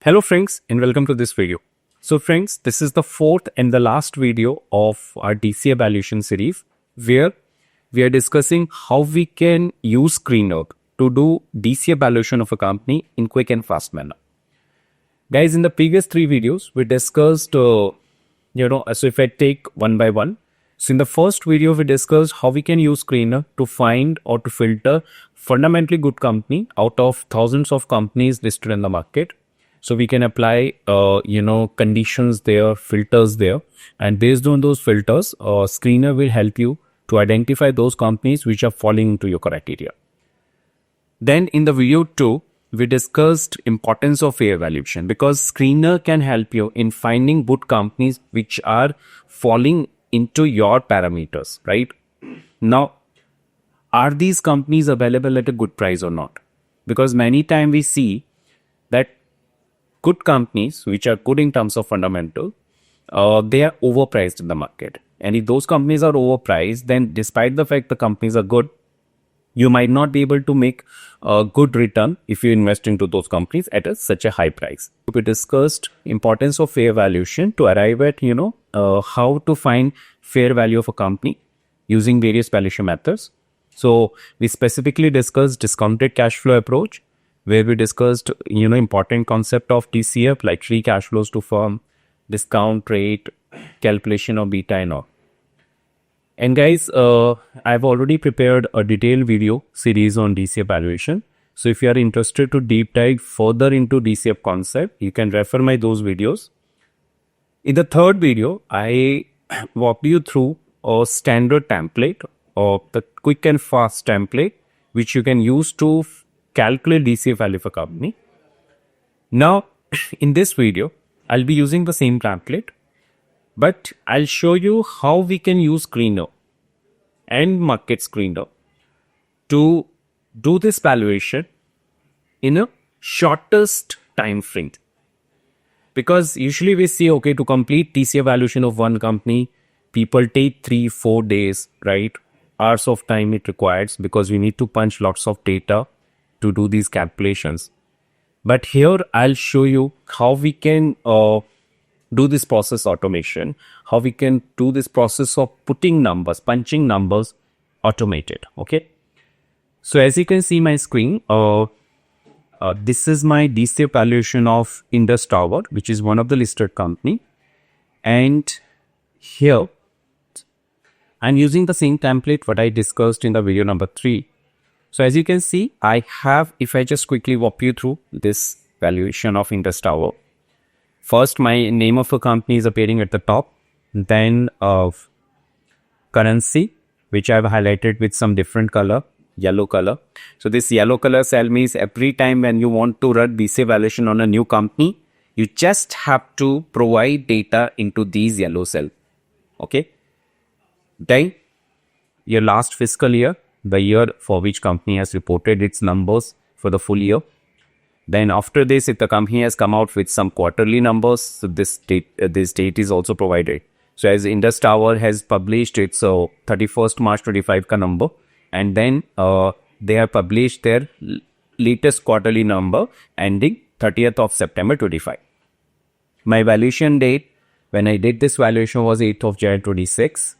Hello friends and welcome to this video. So friends, this is the fourth and the last video of our DCF Valuation series where we are discussing how we can use GreenNerd to do DCF valuation of a company in quick and fast manner. Guys, in the previous three videos, we discussed, so if I take one by one. So in the first video, we discussed how we can use GreenNerd to find or to filter fundamentally good company out of thousands of companies listed in the market. So we can apply, conditions there, filters there. And based on those filters, Screener will help you to identify those companies which are falling into your criteria. Then in the video 2, we discussed importance of fair valuation because Screener can help you in finding good companies which are falling into your parameters, right? Now, are these companies available at a good price or not? Because many times we see that good companies, which are good in terms of fundamental, they are overpriced in the market. And if those companies are overpriced, then despite the fact the companies are good, you might not be able to make a good return if you invest into those companies at such a high price. We discussed importance of fair valuation to arrive at, how to find fair value of a company using various valuation methods. So we specifically discussed discounted cash flow approach, where we discussed, important concept of DCF like free cash flows to firm, discount rate, calculation of beta and all. And guys, I've already prepared a detailed video series on DCF valuation. So if you are interested to deep dive further into DCF concept, you can refer those videos. In the third video, I walked you through a standard template or the quick and fast template, which you can use to calculate DCF value of a company. Now, in this video, I'll be using the same template, but I'll show you how we can use GreenNerd and market GreenNerd to do this valuation in a shortest time frame. Because usually we see, okay, to complete DCF valuation of one company, people take 3-4 days, right? Hours of time it requires because we need to punch lots of data to do these calculations. But here I'll show you how we can do this process automation, how we can do this process of putting numbers, punching numbers automated. Okay. So as you can see my screen, this is my DCF valuation of Indus Tower, which is one of the listed company. And here I'm using the same template what I discussed in the video number 3. So as you can see, I have, if I just quickly walk you through this valuation of Indus Tower. First, my name of a company is appearing at the top. Then currency, which I've highlighted with some different color, yellow color. So this yellow color cell means every time when you want to run DCF valuation on a new company, you just have to provide data into these yellow cell. Okay. Then your last fiscal year, the year for which company has reported its numbers for the full year. Then after this, if the company has come out with some quarterly numbers, so this date is also provided. So as Indus Tower has published its 31st March 25 ka number, and then they have published their latest quarterly number ending 30th of September 25. My valuation date when I did this valuation was 8th of January 26.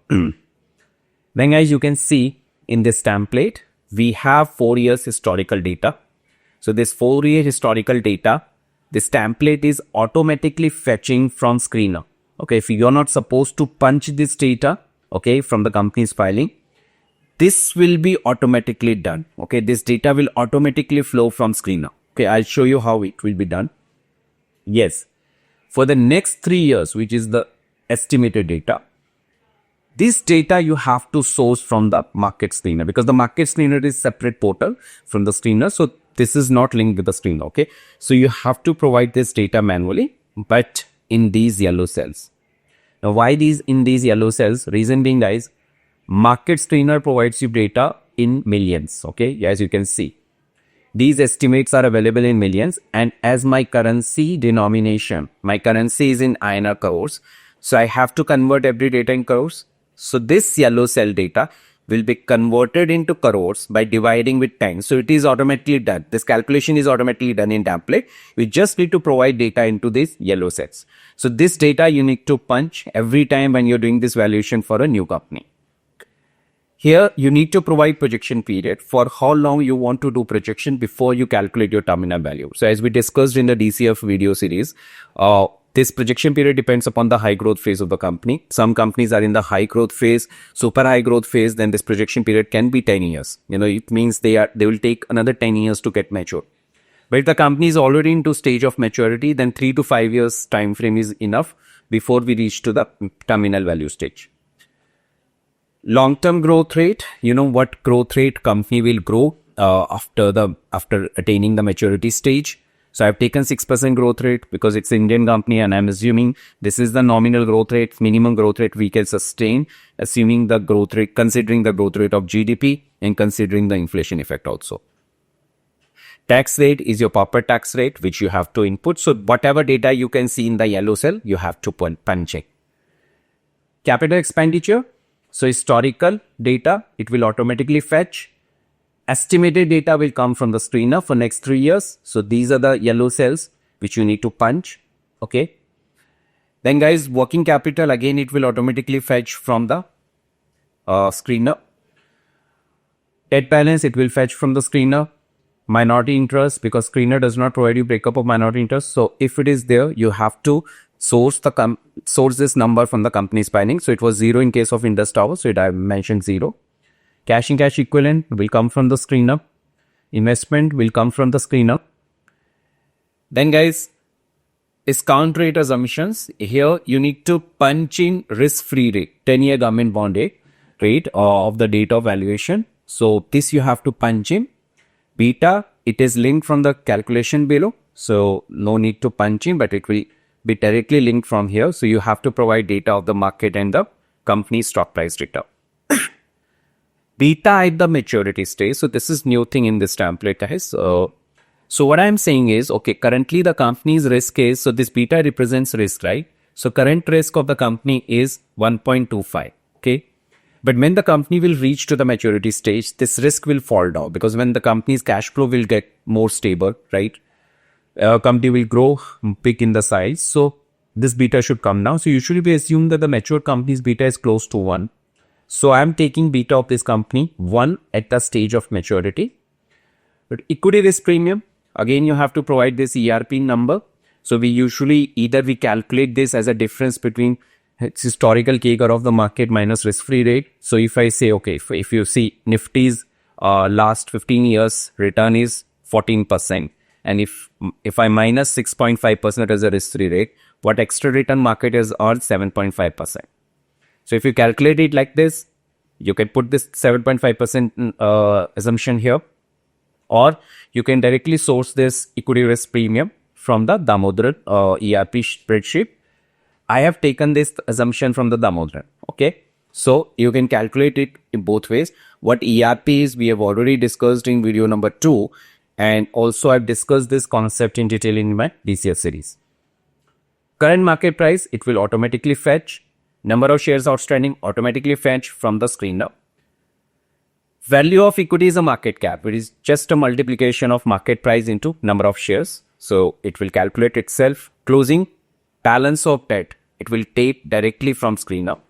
Then as you can see in this template, we have 4 years historical data. So this 4-year historical data, this template is automatically fetching from Screener. Okay, if you're not supposed to punch this data, okay, from the company's filing, this will be automatically done. Okay, this data will automatically flow from Screener. Okay, I'll show you how it will be done. Yes, for the next 3 years, which is the estimated data, this data you have to source from the market screener because the market screener is separate portal from the screener. So this is not linked with the screener. Okay. So you have to provide this data manually, but in these yellow cells. Now, why in these yellow cells? Reason being, guys, market screener provides you data in millions. Okay. As you can see, these estimates are available in millions. And as my currency denomination, my currency is in INR crores. So I have to convert every data in crores. So this yellow cell data will be converted into crores by dividing with 10. So it is automatically done. This calculation is automatically done in template. We just need to provide data into these yellow cells. So this data you need to punch every time when you're doing this valuation for a new company. Here, you need to provide projection period for how long you want to do projection before you calculate your terminal value. So as we discussed in the DCF video series, this projection period depends upon the high growth phase of the company. Some companies are in the high growth phase, super high growth phase, then this projection period can be 10 years. It means they will take another 10 years to get mature. But if the company is already into stage of maturity, then 3 to 5 years time frame is enough before we reach to the terminal value stage. Long-term growth rate, what growth rate company will grow after attaining the maturity stage. So I've taken 6% growth rate because it's an Indian company, and I'm assuming this is the nominal growth rate, minimum growth rate we can sustain, assuming the growth rate, considering the growth rate of GDP and considering the inflation effect also. Tax rate is your proper tax rate, which you have to input. So whatever data you can see in the yellow cell, you have to punch it. Capital expenditure. So historical data, it will automatically fetch. Estimated data will come from the screener for next 3 years. So these are the yellow cells which you need to punch. Okay. Then guys, working capital, again, it will automatically fetch from the screener. Debt balance, it will fetch from the screener. Minority interest, because screener does not provide you breakup of minority interest. So if it is there, you have to source this number from the company's filing. So it was 0 in case of Indus Tower. So I mentioned 0. Cash and cash equivalent will come from the screener. Investment will come from the screener. Then guys, discount rate assumptions. Here you need to punch in risk-free rate, 10-year government bond rate of the date of valuation. So this you have to punch in. Beta, it is linked from the calculation below. So no need to punch in, but it will be directly linked from here. So you have to provide data of the market and the company's stock price data. Beta at the maturity stage. So this is new thing in this template, guys. So what I'm saying is, okay, currently the company's risk is, so this beta represents risk, right? So current risk of the company is 1.25, okay? But when the company will reach to the maturity stage, this risk will fall down because when the company's cash flow will get more stable, right? Company will grow big in the size. So this beta should come down. So usually we assume that the mature company's beta is close to 1. So I'm taking beta of this company 1 at the stage of maturity. But equity risk premium, again, you have to provide this ERP number. So we usually either we calculate this as a difference between its historical CAGR of the market minus risk-free rate. So if I say, okay, if you see Nifty's last 15 years return is 14%. And if I minus 6.5% as a risk-free rate, what extra return market has earned 7.5%. So if you calculate it like this, you can put this 7.5% assumption here, or you can directly source this equity risk premium from the Damodar ERP spreadsheet. I have taken this assumption from the Damodar. Okay. So you can calculate it in both ways. What ERP is, we have already discussed in video number 2. And also I've discussed this concept in detail in my DCF series. Current market price, it will automatically fetch. Number of shares outstanding, automatically fetch from the screener. Value of equity is a market cap. It is just a multiplication of market price into number of shares. So it will calculate itself. Closing balance of debt, it will take directly from screener.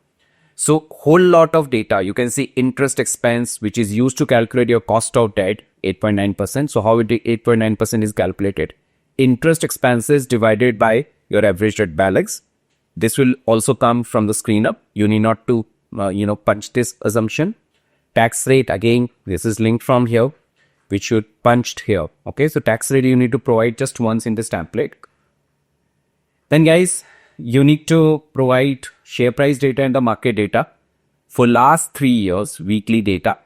So whole lot of data. You can see interest expense, which is used to calculate your cost of debt, 8.9%. So how 8.9% is calculated? Interest expenses divided by your average debt balance. This will also come from the screener. You need not to, punch this assumption. Tax rate, again, this is linked from here, which should punched here. Okay, so tax rate you need to provide just once in this template. Then guys, you need to provide share price data and the market data for last 3 years, weekly data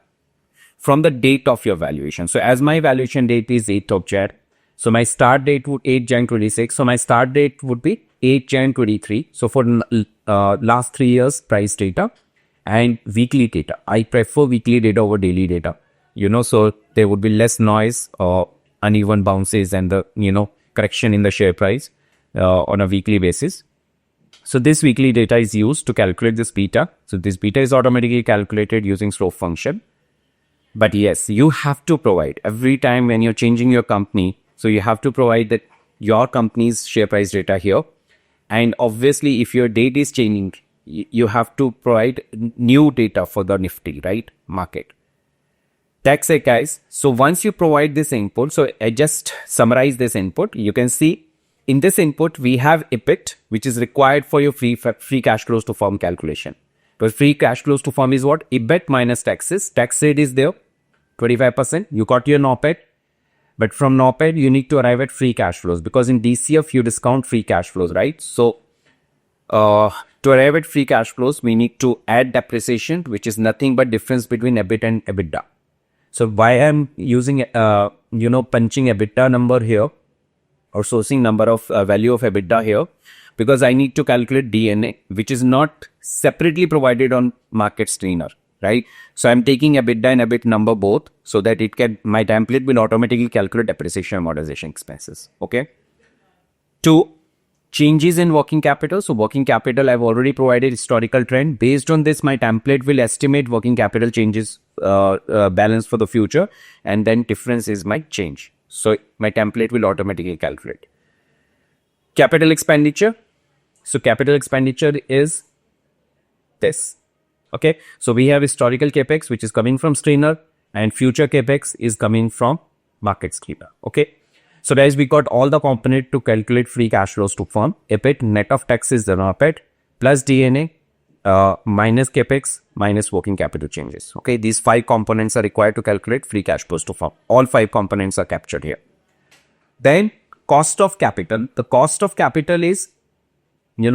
from the date of your valuation. So as my valuation date is 8th of Jan, so my start date would 8 Jan 26. So my start date would be 8 Jan 23. So for last 3 years price data and weekly data. I prefer weekly data over daily data, so there would be less noise or uneven bounces and the, correction in the share price on a weekly basis. So this weekly data is used to calculate this beta. So this beta is automatically calculated using slope function. But yes, you have to provide every time when you're changing your company. So you have to provide that your company's share price data here. And obviously, if your date is changing, you have to provide new data for the Nifty, right? Market. That's it, guys. So once you provide this input, so I just summarize this input. You can see in this input, we have EBIT, which is required for your free cash flows to firm calculation. But free cash flows to firm is what? EBIT minus taxes. Tax rate is there, 25%. You got your NOPAT. But from NOPAT, you need to arrive at free cash flows because in DCF, you discount free cash flows, right? So to arrive at free cash flows, we need to add depreciation, which is nothing but difference between EBIT and EBITDA. So why I'm using, punching EBITDA number here or sourcing number of value of EBITDA here, because I need to calculate DNA, which is not separately provided on market screener, right? So I'm taking EBITDA and EBIT number both so that my template will automatically calculate depreciation and amortization expenses. Okay. 2, changes in working capital. So working capital, I've already provided historical trend. Based on this, my template will estimate working capital changes balance for the future, and then differences might change. So my template will automatically calculate. Capital expenditure. So capital expenditure is this. Okay. So we have historical capex, which is coming from screener, and future capex is coming from market screener. Okay. So guys, we got all the component to calculate free cash flows to firm. EBIT, net of taxes, the NOPAT, plus DNA, minus capex, minus working capital changes. Okay, these 5 components are required to calculate free cash flows to firm. All 5 components are captured here. Then cost of capital. The cost of capital is,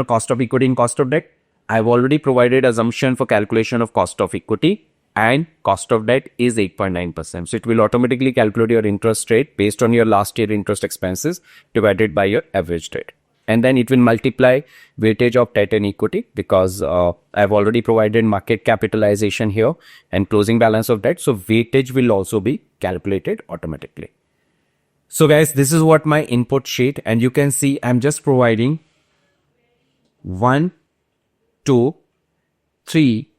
cost of equity and cost of debt. I've already provided assumption for calculation of cost of equity, and cost of debt is 8.9%. So it will automatically calculate your interest rate based on your last year interest expenses divided by your average rate. And then it will multiply weightage of debt and equity because I've already provided market capitalization here and closing balance of debt. So weightage will also be calculated automatically. So guys, this is what my input sheet, and you can see I'm just providing 1, 2, 3,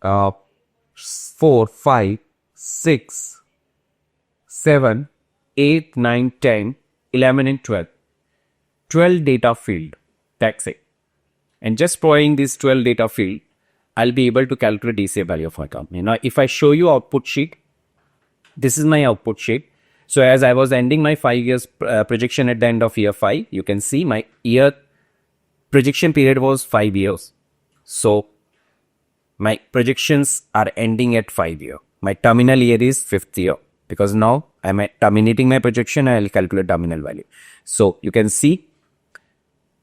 4, 5, 6, 7, 8, 9, 10, 11 and 12. 12 data field. That's it. And just providing this 12 data field, I'll be able to calculate DCF value of my company. Now, if I show you output sheet, this is my output sheet. So as I was ending my 5 years projection at the end of year 5, you can see my year projection period was 5 years. So my projections are ending at 5 year. My terminal year is 5th year because now I'm terminating my projection. I'll calculate terminal value. So you can see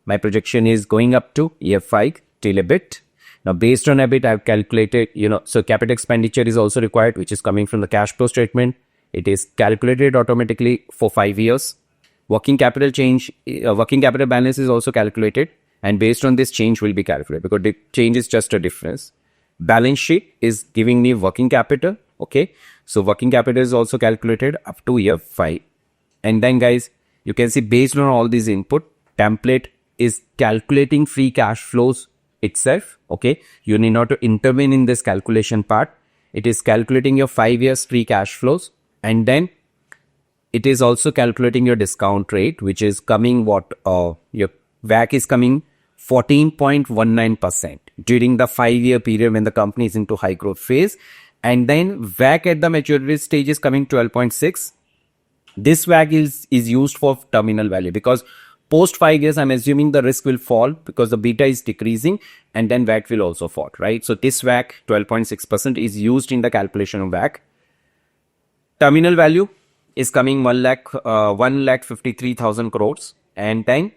my projection is going up to year 5 till EBIT. Now based on EBIT, I've calculated, so capital expenditure is also required, which is coming from the cash flow statement. It is calculated automatically for 5 years. Working capital change, working capital balance is also calculated, and based on this change will be calculated because the change is just a difference. Balance sheet is giving me working capital. Okay. So working capital is also calculated up to year 5. And then guys, you can see based on all these input, template is calculating free cash flows itself. Okay. You need not to intervene in this calculation part. It is calculating your 5 years free cash flows. And then it is also calculating your discount rate, which is coming your WACC is coming 14.19% during the 5-year period when the company is into high growth phase. And then WACC at the maturity stage is coming 12.6. This WACC is used for terminal value because post 5 years, I'm assuming the risk will fall because the beta is decreasing and then WACC will also fall, right? So this WACC 12.6% is used in the calculation of WACC. Terminal value is coming 1,53,000 crores, and then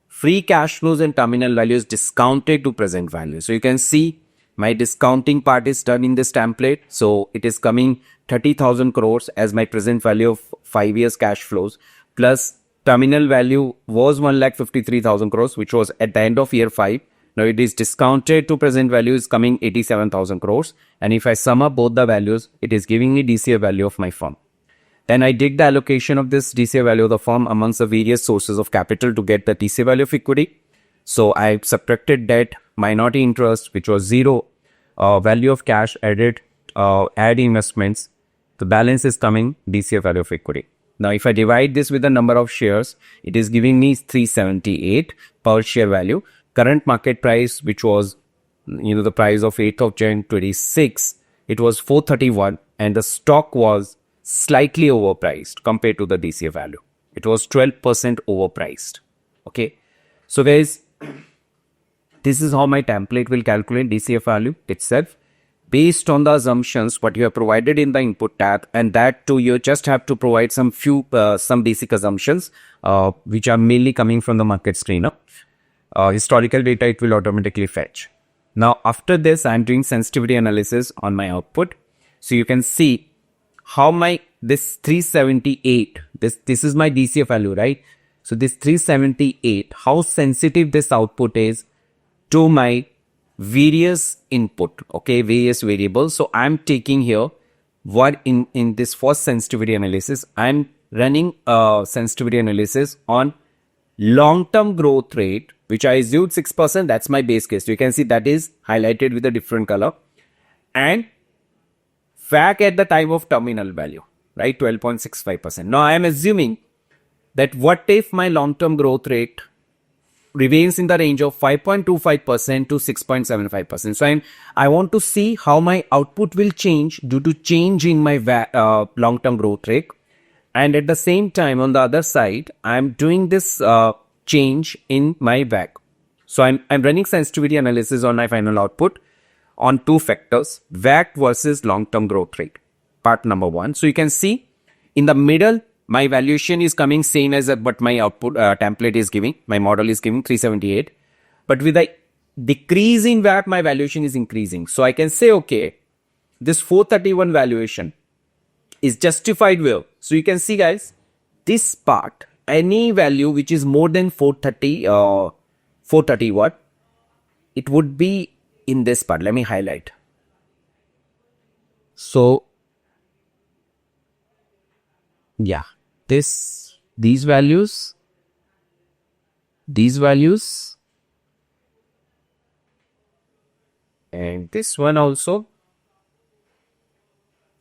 free cash flows and terminal value is discounted to present value. So you can see my discounting part is done in this template. So it is coming 30,000 crores as my present value of 5 years cash flows, plus terminal value was 1,53,000 crores, which was at the end of year 5. Now it is discounted to present value is coming 87,000 crores. And if I sum up both the values, it is giving me DCF value of my firm. Then I did the allocation of this DCF value of the firm amongst the various sources of capital to get the DCF value of equity. So I subtracted debt, minority interest, which was 0, value of cash added, add investments. The balance is coming DCF value of equity. Now, if I divide this with the number of shares, it is giving me 378 per share value. Current market price, which was, the price of 8th of Jan 26, it was 431, and the stock was slightly overpriced compared to the DCF value. It was 12% overpriced. Okay. So guys, this is how my template will calculate DCF value itself based on the assumptions what you have provided in the input tab, and that too you just have to provide some basic assumptions which are mainly coming from the market screener. Historical data it will automatically fetch. Now after this I am doing sensitivity analysis on my output. So you can see how this 378, this is my DCF value, right? So this 378, how sensitive this output is to my various input, okay, various variables. So I'm taking here what in this first sensitivity analysis, I'm running a sensitivity analysis on long-term growth rate, which I assumed 6%. That's my base case. So you can see that is highlighted with a different color, and WACC at the time of terminal value, right? 12.65%. Now I am assuming that what if my long-term growth rate remains in the range of 5.25% to 6.75%. So I want to see how my output will change due to change in my long-term growth rate. And at the same time, on the other side, I'm doing this change in my WACC. So I'm running sensitivity analysis on my final output on two factors, WACC versus long-term growth rate, part number 1. So you can see in the middle, my valuation is coming same as what my output template is giving. My model is giving 378. But with a decrease in WACC, my valuation is increasing. So I can say, okay, this 431 valuation is justified well. So you can see, guys, this part, any value which is more than 430 what, it would be in this part. Let me highlight. So, yeah. These values, and this one also.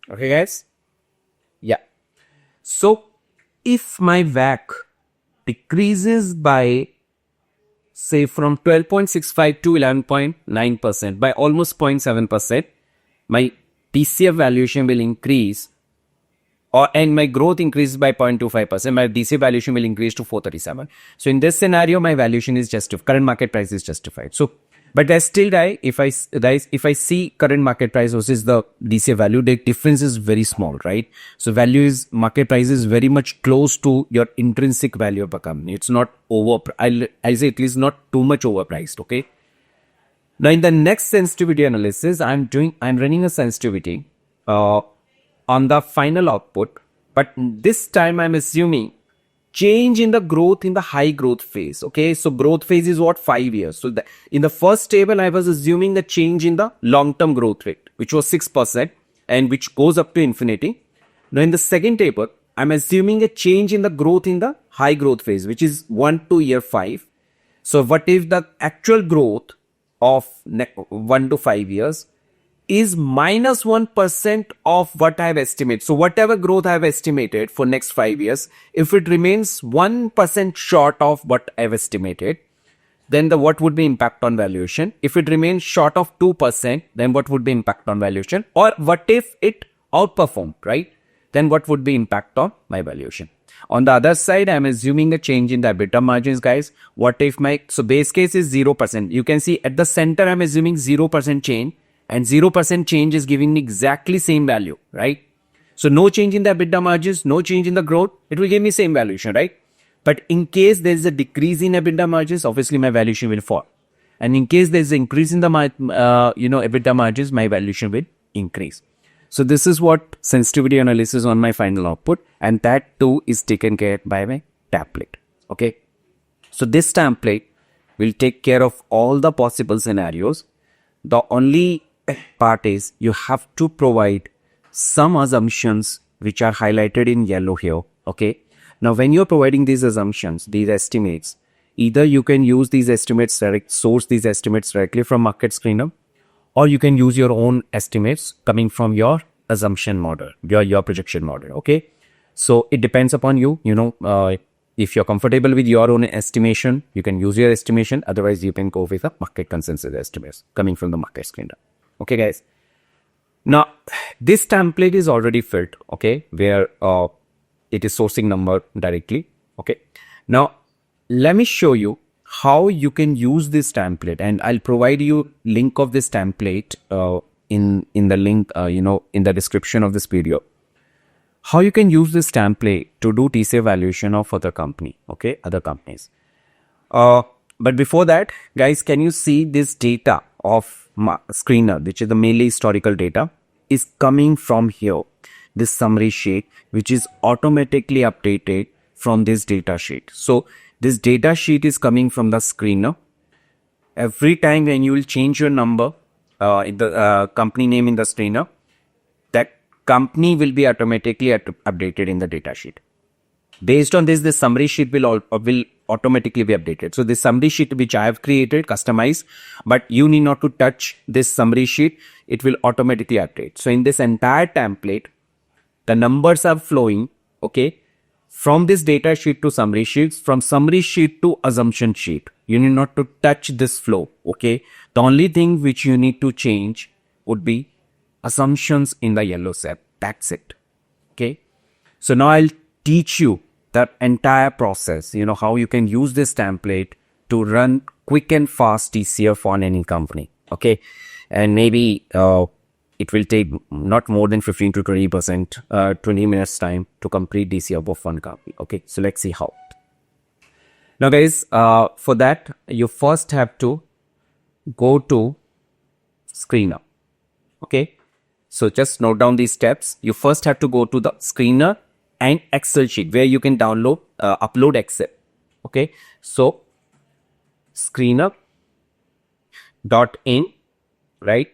Okay, guys. Yeah. So if my WACC decreases by, say, from 12.65 to 11.9%, by almost 0.7%, my DCF valuation will increase, and my growth increases by 0.25%, my DCF valuation will increase to 437. So in this scenario, my valuation is justified. Current market price is justified. So, but I still die if I see current market price versus the DCF value, the difference is very small, right? So market price is very much close to your intrinsic value of a company. It's not I'll say at least not too much overpriced. Okay. Now in the next sensitivity analysis, I'm running a sensitivity on the final output, but this time I'm assuming change in the growth in the high growth phase. Okay, so growth phase is what, 5 years. So in the first table, I was assuming the change in the long-term growth rate, which was 6% and which goes up to infinity. Now in the second table, I'm assuming a change in the growth in the high growth phase, which is 1 to year 5. So what if the actual growth of 1 to 5 years is minus 1% of what I have estimated. So whatever growth I have estimated for next 5 years, if it remains 1% short of what I have estimated, then what would be impact on valuation? If it remains short of 2%, then what would be impact on valuation? Or what if it outperformed, right? Then what would be impact on my valuation? On the other side, I'm assuming a change in the EBITDA margins, guys. What if so base case is 0%. You can see at the center, I'm assuming 0% change. And 0% change is giving me exactly same value, right? So no change in the EBITDA margins, no change in the growth, it will give me same valuation, right? But in case there is a decrease in EBITDA margins, obviously my valuation will fall. And in case there is an increase in the EBITDA margins, my valuation will increase. So this is what sensitivity analysis on my final output, and that too is taken care by my template. Okay. So this template will take care of all the possible scenarios. The only part is you have to provide some assumptions which are highlighted in yellow here. Okay. Now, when you're providing these assumptions, these estimates, either you can use these estimates source these estimates directly from Market Screener, or you can use your own estimates coming from your assumption model, your projection model. Okay. So it depends upon you, if you're comfortable with your own estimation, you can use your estimation. Otherwise, you can go with a market consensus estimates coming from the Market Screener. Okay, guys. Now, this template is already filled, okay, where it is sourcing number directly. Okay. Now, let me show you how you can use this template, and I'll provide you link of this template in the link, in the description of this video. How you can use this template to do DCF valuation of other companies. But before that, guys, can you see this data of Screener, which is the mainly historical data, is coming from here, this summary sheet, which is automatically updated from this data sheet. So this data sheet is coming from the Screener. Every time when you will change your number, in the company name in the Screener, that company will be automatically updated in the data sheet. Based on this, the summary sheet will automatically be updated. So this summary sheet which I have created, customized, but you need not to touch this summary sheet. It will automatically update. So in this entire template, the numbers are flowing, okay, from this data sheet to summary sheets, from summary sheet to assumption sheet. You need not to touch this flow, okay. The only thing which you need to change would be assumptions in the yellow cell. That's it. Okay. So now I'll teach you the entire process, how you can use this template to run quick and fast DCF on any company. Okay. And maybe it will take not more than 15 to 20%, 20 minutes time to complete DCF of one company. Okay. So let's see how. Now guys, for that, you first have to go to Screener. Okay. So just note down these steps. You first have to go to the Screener and Excel sheet where you can download, upload Excel. Okay. So Screener.in, right,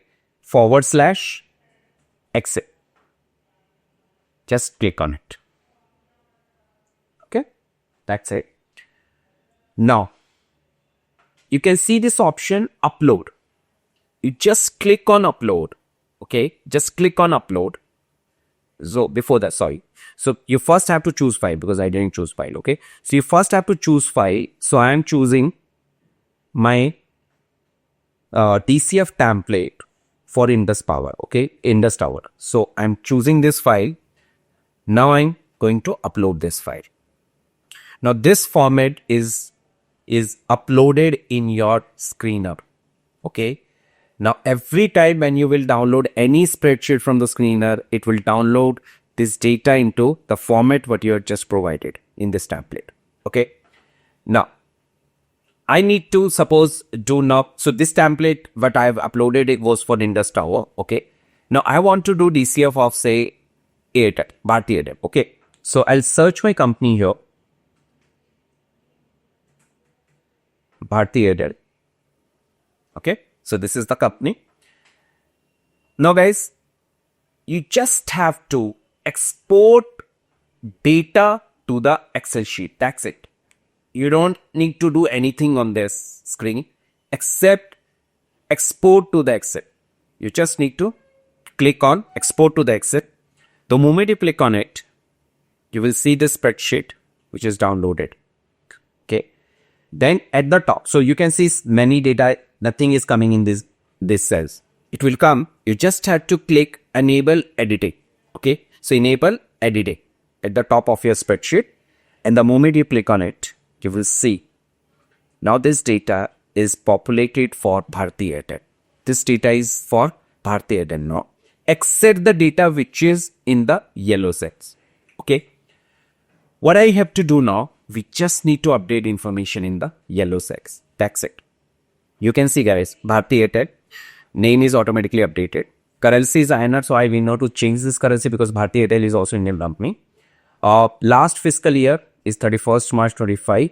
/Excel. Just click on it. Okay. That's it. Now, you can see this option, upload. You just click on upload. Okay, just click on upload. So before that, sorry. So you first have to choose file because I didn't choose file. Okay, so you first have to choose file. So I am choosing my DCF template for Indus Power. Okay, Indus Tower. So I'm choosing this file. Now I'm going to upload this file. Now this format is uploaded in your Screener. Okay. Now, every time when you will download any spreadsheet from the Screener, it will download this data into the format what you have just provided in this template. Okay. Now, I need to suppose do now. So this template what I have uploaded, it was for Indus Tower. Okay. Now, I want to do DCF of say Airtel, Bharti Airtel. Okay. So I'll search my company here. Bharti Airtel. Okay. So this is the company. Now guys, you just have to export data to the Excel sheet. That's it. You don't need to do anything on this screen except export to the Excel. You just need to click on export to the Excel. The moment you click on it, you will see the spreadsheet which is downloaded. Okay. Then at the top, so you can see many data. Nothing is coming in this cells. It will come. You just have to click enable editing. Okay. So enable editing at the top of your spreadsheet. And the moment you click on it, you will see now this data is populated for Bharti Airtel. This data is for Bharti Airtel now, except the data which is in the yellow cells. Okay. What I have to do now, we just need to update information in the yellow cells. That's it. You can see guys, Bharti Airtel, name is automatically updated. Currency is INR, so I will know to change this currency because Bharti Airtel is also Indian company. Last fiscal year is 31st March 25,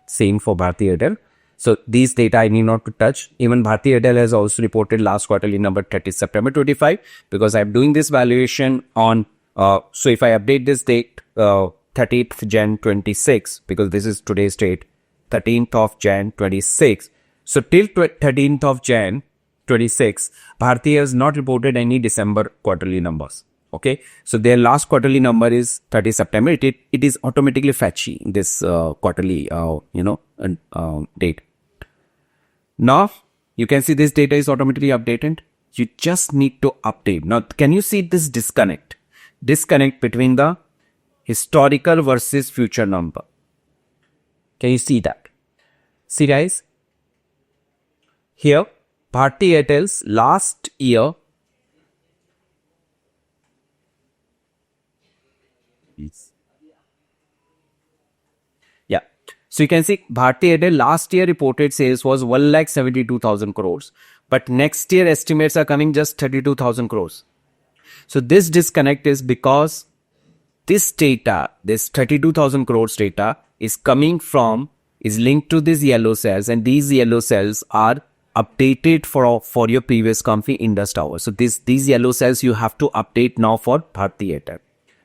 same for Bharti Airtel. So these data I need not to touch. Even Bharti Airtel has also reported last quarterly number 30 September 25 because I'm doing this valuation on So if I update this date, 30th Jan 26, because this is today's date, 13th of Jan 26. So till 13th of Jan 26, Bharti has not reported any December quarterly numbers. Okay, so their last quarterly number is 30 September. It is automatically fetching this quarterly, date. Now you can see this data is automatically updated. You just need to update. Now, can you see this disconnect? Disconnect between the historical versus future number. Can you see that? See guys, here Bharti Airtel's last year Yeah. So you can see Bharti Airtel last year reported sales was 1,72,000 crores. But next year estimates are coming just 32,000 crores. So this disconnect is because this data, this 32,000 crores data is linked to these yellow cells, and these yellow cells are updated for your previous company Indus Towers. So these yellow cells you have to update now for Bharti Airtel.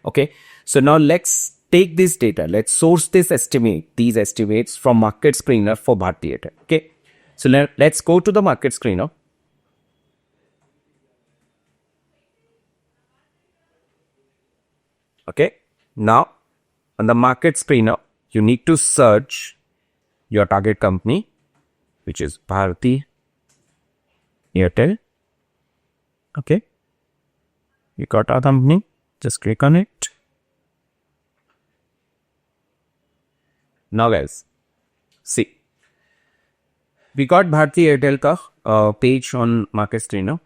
Okay. So now let's take this data. Let's source these estimates from market screener for Bharti Airtel. Okay. So let's go to the market screener. Okay. Now on the market screener, you need to search your target company, which is Bharti Airtel. Okay. You got our company. Just click on it. Now guys, see, we got Bharti Airtel ka page on market screener.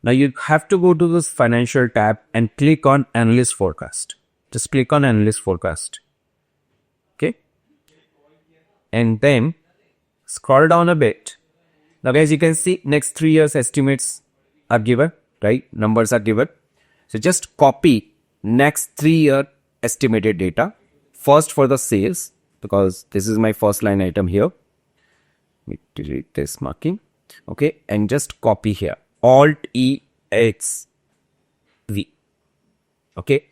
Now you have to go to this financial tab and click on analyst forecast. Just click on analyst forecast. Okay. And then scroll down a bit. Now guys, you can see next 3 years estimates are given, right? Numbers are given. So just copy next 3-year estimated data. First for the sales, because this is my first line item here. Let me delete this marking. Okay. And just copy here. Alt-E-X-V. Okay.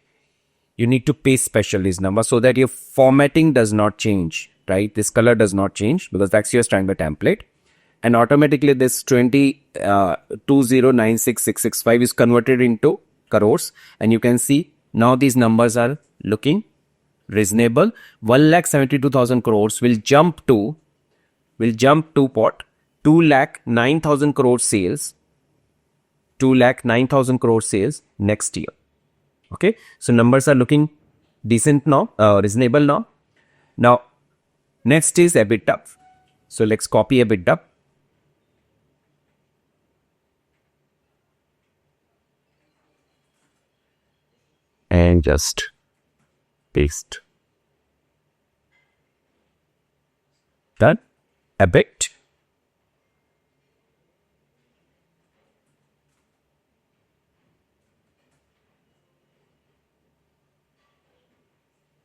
You need to paste special this number so that your formatting does not change, right? This color does not change because that's your standard template. And automatically this 20,96665 is converted into crores. And you can see now these numbers are looking reasonable. 1,72,000 crores will jump to what? 2,09,000 crore sales. 2,09,000 crore sales next year. Okay, so numbers are looking decent now, reasonable now. Now, next is EBITDA. So let's copy EBITDA. And just paste. Done. EBIT.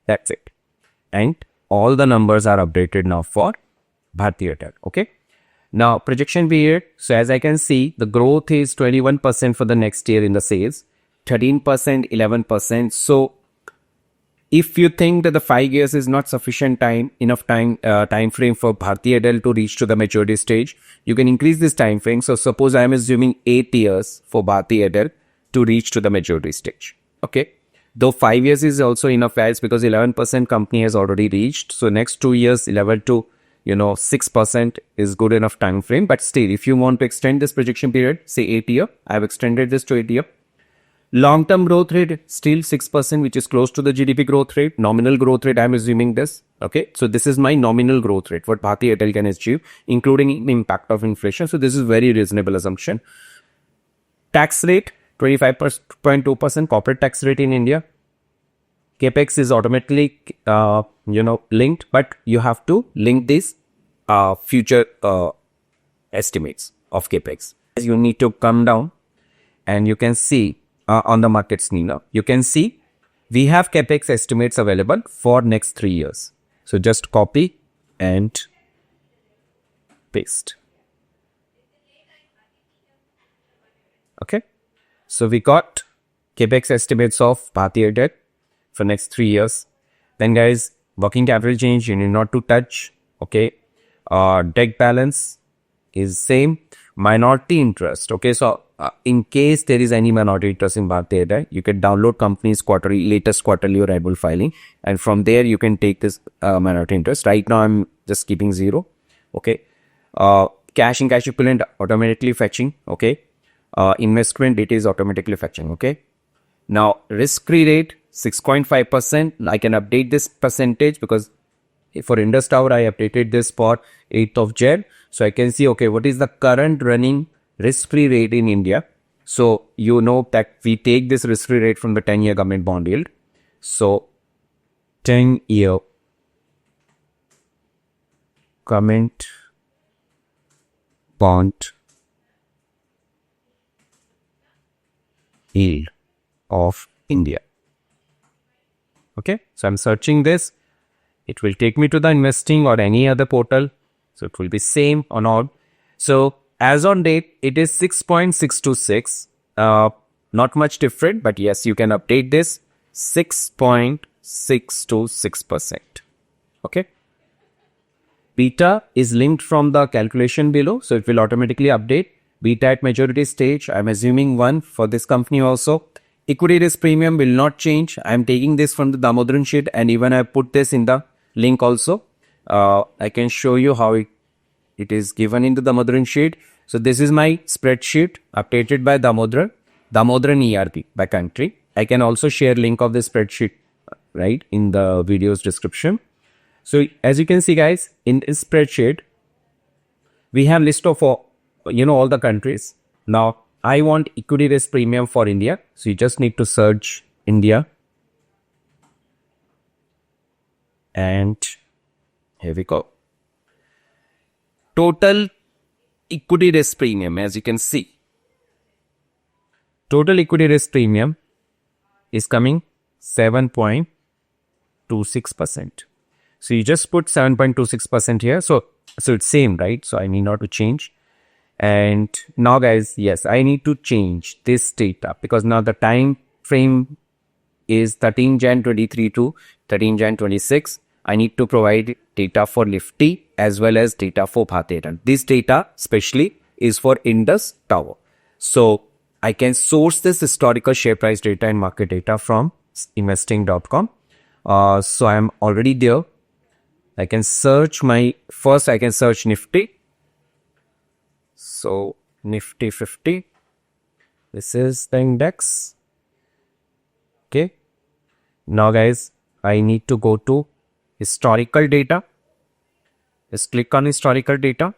That's it. And all the numbers are updated now for Bharti Airtel. Okay. Now projection period. So as I can see, the growth is 21% for the next year in the sales, 13%, 11%. So if you think that the 5 years is not sufficient enough time frame for Bharti Airtel to reach to the maturity stage, you can increase this time frame. So suppose I am assuming 8 years for Bharti Airtel to reach to the maturity stage. Okay. Though 5 years is also enough guys, because 11% company has already reached. So next 2 years, 11 to 6% is good enough time frame. But still, if you want to extend this projection period, say 8 year, I have extended this to 8 year. Long-term growth rate still 6%, which is close to the GDP growth rate. Nominal growth rate, I am assuming this. Okay, so this is my nominal growth rate, what Bharti Airtel can achieve, including the impact of inflation. So this is very reasonable assumption. Tax rate 25.2% corporate tax rate in India. Capex is automatically linked, but you have to link these future estimates of Capex. You need to come down and you can see on the market screener, you can see we have Capex estimates available for next 3 years. So just copy and paste. Okay. So we got capex estimates of Bharti Airtel for next 3 years. Then guys, working capital change you need not to touch. Okay, debt balance is same. Minority interest. Okay, so in case there is any minority interest in Bharti Airtel, you can download company's latest quarterly or annual filing, and from there you can take this minority interest. Right now I'm just keeping 0. Okay, cash and cash equivalent automatically fetching. Okay, investment it is automatically fetching. Okay, now risk-free rate 6.5%. I can update this percentage because for Indus Tower I updated this for 8th of Jan. So I can see, okay, what is the current running risk-free rate in India? So you know that we take this risk-free rate from the 10-year government bond yield. So 10-year government bond yield of India. Okay, so I'm searching this. It will take me to the investing or any other portal. So it will be same on all. So as on date, it is 6.626. Not much different, but yes, you can update this 6.626%. Okay. Beta is linked from the calculation below. So it will automatically update. Beta at maturity stage, I'm assuming 1 for this company also. Equity risk premium will not change. I'm taking this from the Damodaran sheet, and even I put this in the link also. I can show you how it is given in the Damodaran sheet. So this is my spreadsheet updated by Damodaran ERP by country. I can also share link of the spreadsheet right in the video's description. So as you can see guys, in this spreadsheet, we have list of all the countries. Now I want equity risk premium for India. So you just need to search India. And here we go. Total equity risk premium, as you can see. Total equity risk premium is coming 7.26%. So you just put 7.26% here. So it's same, right? So I need not to change. And now guys, yes, I need to change this data because now the time frame is 13 Jan 23 to 13 Jan 26. I need to provide data for Nifty as well as data for Bharti Airtel. This data especially is for Indus Tower. So I can source this historical share price data and market data from investing.com. So I'm already there. I can search I can search Nifty. So Nifty 50, this is the index. Okay. Now guys, I need to go to historical data. Just click on historical data.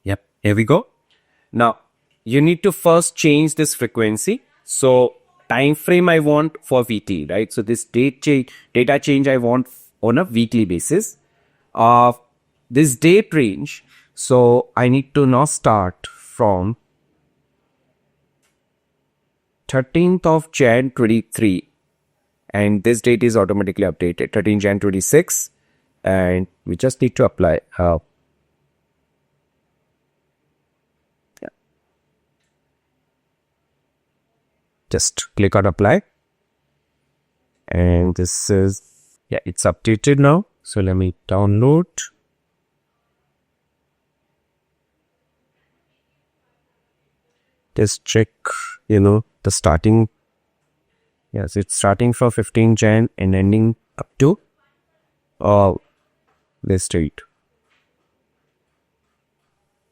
Yep, here we go. Now you need to first change this frequency. So time frame I want for VT, right? So this data change I want on a weekly basis. This date range. So I need to now start from 13th of Jan 23, and this date is automatically updated 13 Jan 26, and we just need to apply. Just click on apply, and this is it's updated now. So let me download. Just check the starting. Yes, it's starting from 15 Jan and ending up to this date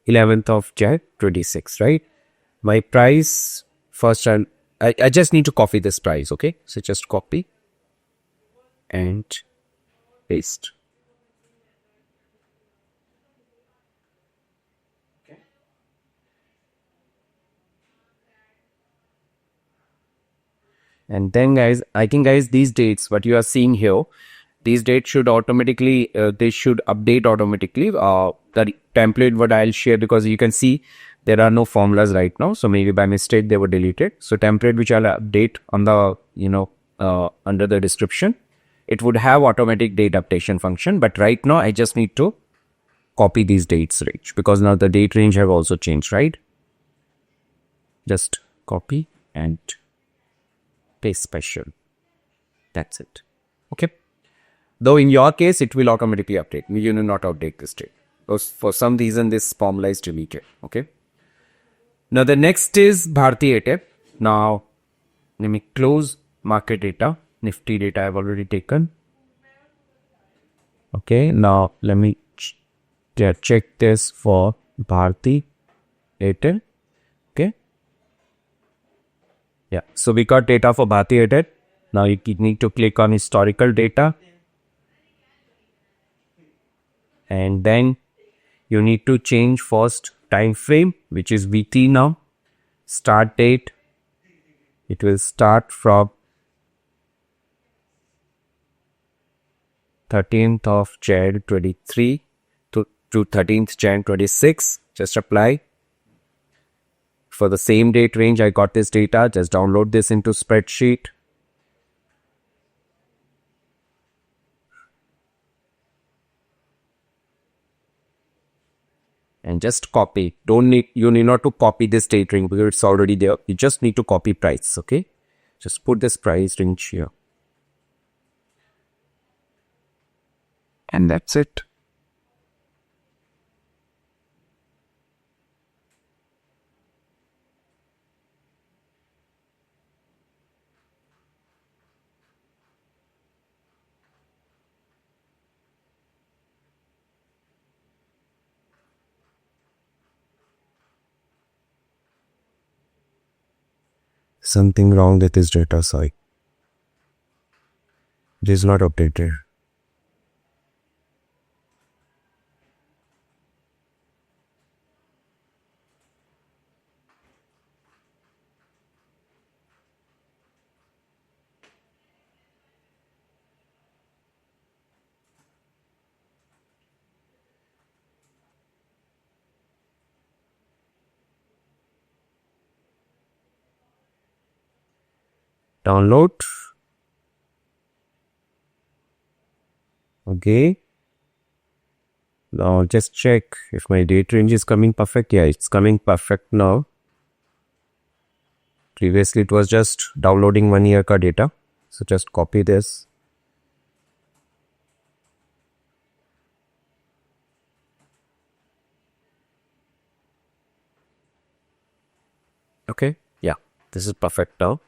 11th of Jan 26, right? My price first, I just need to copy this price. Okay, so just copy and paste. Okay. And then guys, I think guys, these dates what you are seeing here, these dates should automatically they should update automatically. The template what I'll share, because you can see there are no formulas right now, so maybe by mistake they were deleted. So template which I'll update on the under the description. It would have automatic date updation function, but right now I just need to copy these dates range because now the date range have also changed, right? Just copy and paste special. That's it. Okay. Though in your case, it will automatically update. You will not update this date. Because for some reason, this formula is deleted. Okay. Now the next is Bharti Airtel. Now let me close market data. Nifty data I have already taken. Okay. Now let me check this for Bharti Airtel. Okay. Yeah. So we got data for Bharti Airtel. Now you need to click on historical data. And then you need to change first time frame, which is weekly now. Start date. It will start from 13th of Jan 23 to 13th Jan 26. Just apply. For the same date range, I got this data. Just download this into spreadsheet. And just copy. You need not to copy this date range because it's already there. You just need to copy price. Okay. Just put this price range here. And that's it. Something wrong with this data, sorry. It is not updated. Download. Okay. Now just check if my date range is coming perfect. Yeah, it's coming perfect now. Previously it was just downloading 1 year ka data. So just copy this. Okay. Yeah, this is perfect now.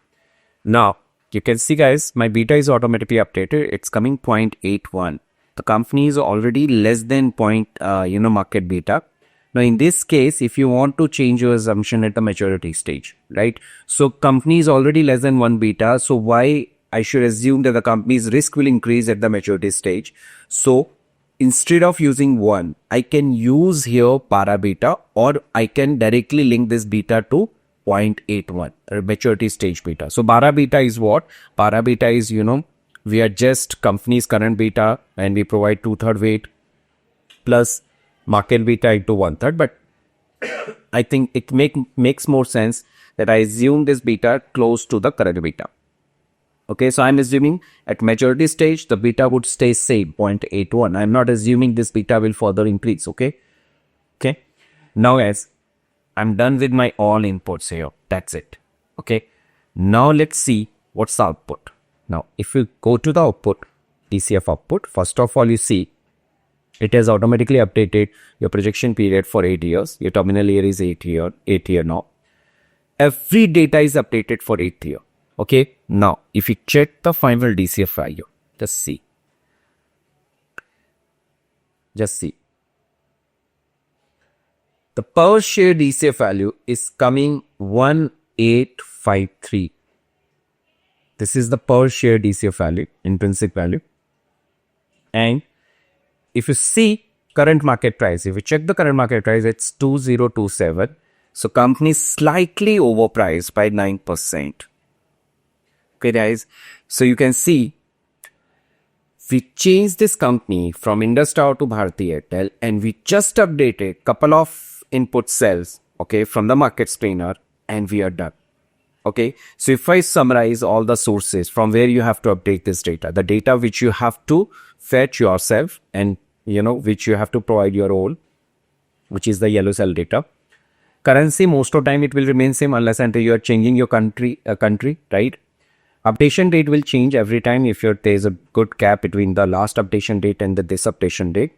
Now, you can see guys, my beta is automatically updated. It's coming 0.81. The company is already less than market beta. Now, in this case, if you want to change your assumption at the maturity stage, right? So, company is already less than 1 beta. So, why I should assume that the company's risk will increase at the maturity stage? So, instead of using 1, I can use here para beta, or I can directly link this beta to 0.81 maturity stage beta. So para beta is what? Para beta is, we adjust company's current beta and we provide 2/3 weight plus market beta into 1/3. But I think it makes more sense that I assume this beta close to the current beta. Okay, so I'm assuming at maturity stage, the beta would stay same, 0.81. I'm not assuming this beta will further increase, okay? Okay, now guys, I'm done with my all inputs here. That's it. Okay. Now let's see what's the output. Now, if you go to the output, DCF output, first of all, you see it has automatically updated your projection period for 8 years. Your terminal year is 8 year now. Every data is updated for 8th year. Okay. Now, if you check the final DCF value, just see. The per share DCF value is coming 1853. This is the per share DCF value, intrinsic value. And if you see current market price, if you check the current market price, it's 2027. So company is slightly overpriced by 9%. Okay, guys. So you can see we changed this company from Indus Tower to Bharti Airtel, and we just updated couple of input cells, okay, from the market explainer, and we are done. Okay, so if I summarize all the sources from where you have to update this data, the data which you have to fetch yourself and which you have to provide your own, which is the yellow cell data. Currency, most of the time it will remain same unless until you are changing your country, right? Updation date will change every time if there's a good gap between the last updation date and this updation date.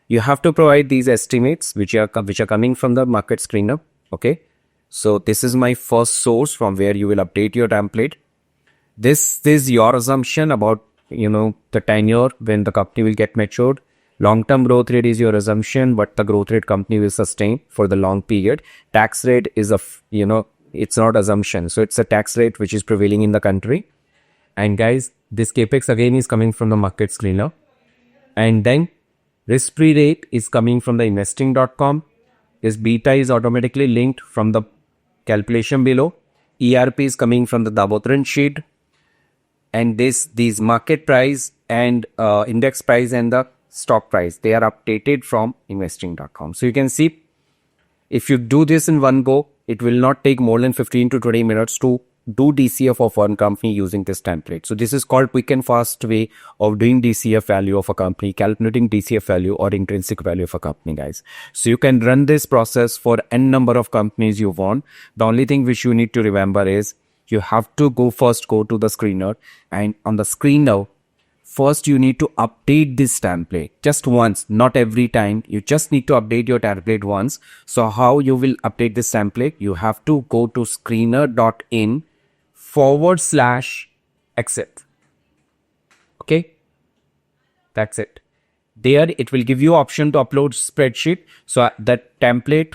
You have to provide these estimates which are coming from the market screener. Okay, so this is my first source from where you will update your template. This is your assumption about the tenure when the company will get matured. Long-term growth rate is your assumption, but the growth rate company will sustain for the long period. Tax rate is it's not assumption. So it's a tax rate which is prevailing in the country. And guys, this capex again is coming from the market screener. And then risk-free rate is coming from the investing.com. This beta is automatically linked from the calculation below. ERP is coming from the Davotran sheet. And these market price and index price and the stock price, they are updated from investing.com. So you can see, if you do this in one go, it will not take more than 15 to 20 minutes to do DCF of one company using this template. So this is called quick and fast way of doing DCF value of a company, calculating DCF value or intrinsic value of a company, guys. So you can run this process for n number of companies you want. The only thing which you need to remember is you have to go to the screener, and on the screener, first you need to update this template just once, not every time. You just need to update your template once. So how you will update this template? You have to go to screener.in/exit. Okay, that's it. There it will give you option to upload spreadsheet. So that template,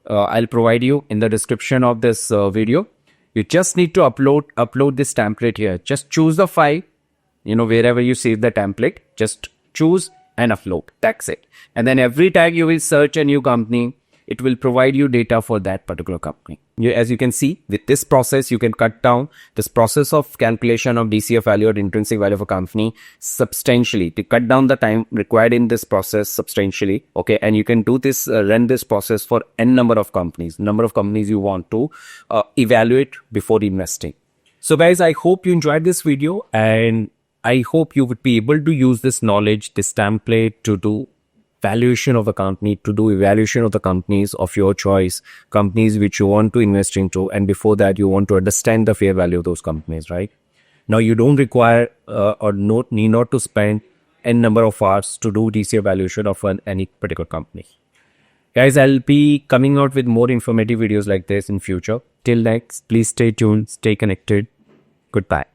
I'll provide you in the description of this video. You just need to upload this template here. Just choose the file, wherever you save the template, just choose and upload. That's it. And then every time you will search a new company, it will provide you data for that particular company. As you can see, with this process, you can cut down this process of calculation of DCF value or intrinsic value of a company substantially, to cut down the time required in this process substantially. Okay, and you can do this, run this process for n number of companies you want to evaluate before investing. So guys, I hope you enjoyed this video, and I hope you would be able to use this knowledge, this template, to do valuation of a company, to do evaluation of the companies of your choice, companies which you want to invest into, and before that you want to understand the fair value of those companies, right? Now you don't require need not to spend n number of hours to do DCF valuation of any particular company. Guys, I'll be coming out with more informative videos like this in future. Till next, please stay tuned, stay connected. Goodbye.